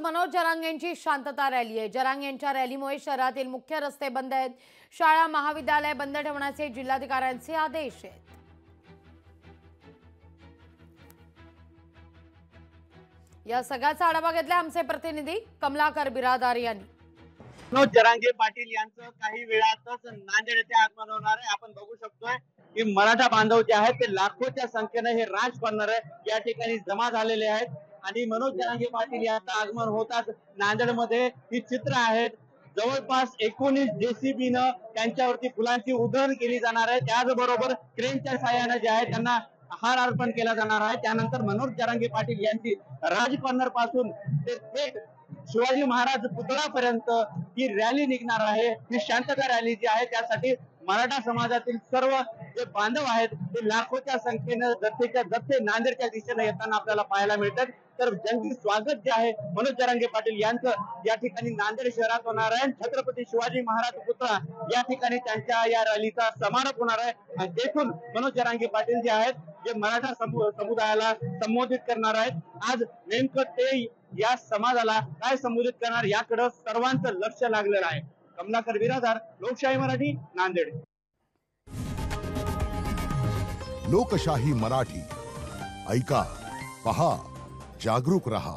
मनोज जरांगेंची शांतता रॅली आहे। जरांगेंच्या रॅलीमुळे शहरातील मुख्य रस्ते बंद आहेत। शाळा महाविद्यालय बंद ठेवण्याचे जिल्हाधिकाऱ्यांचे आदेश आहेत। या सगळ्याचा आढावा घेतला आमचे प्रतिनिधी कमलाकर बिरादार यांनी। मनोज जरांगे पाटील यांचं काही वेळातच नांदेड येथे आगमन होणार आहे। आपण बघू शकतोय की मराठा बांधव जे आहेत ते लाखोच्या संख्येने हे राज कॉर्नर या ठिकाणी जमा झालेले आहेत आणि मनोज जरांगे पाटील यांचं आगमन होताच नांदेडमध्ये ही चित्र आहेत। जवळपास 19 JCB न त्यांच्यावरती फुलांची उधळण केली जाणार आहे। त्याचबरोबर क्रेनच्या सहाय्याने जे आहे त्यांना हार अर्पण केला जाणार आहे। त्यानंतर मनोज जरांगे पाटील यांची राज कॉर्नर पासून ते थेट शिवाजी महाराज पुतळ्यापर्यंत ही रॅली निघणार आहे। ही शांतता रॅली जी आहे त्यासाठी मराठा समाजातील सर्व जे बांधव आहेत ते लाखोच्या संख्येने जत्थेच्या जत्थे नांदेडच्या दिशेने येताना आपल्याला पाहायला मिळतात। तर जंगी स्वागत जे आहे मनोज जरांगे पाटील यांचं या ठिकाणी नांदेड शहरात होणार आहे। छत्रपती शिवाजी महाराज पुतळा या ठिकाणी त्यांच्या या रॅलीचा समारोप होणार आहे आणि तेथून मनोज जरांगे पाटील जे आहेत जे मराठा समुदायाला संबोधित करणार आहेत। आज नेमकं ते या समाजाला काय संबोधित करणार याकडे सर्वांचं लक्ष लागलेलं आहे। कमलाकर बिरादार, लोकशाही मराठी, नांदेड। लोकशाही मराठी ऐका, पहा, जागरूक रहा।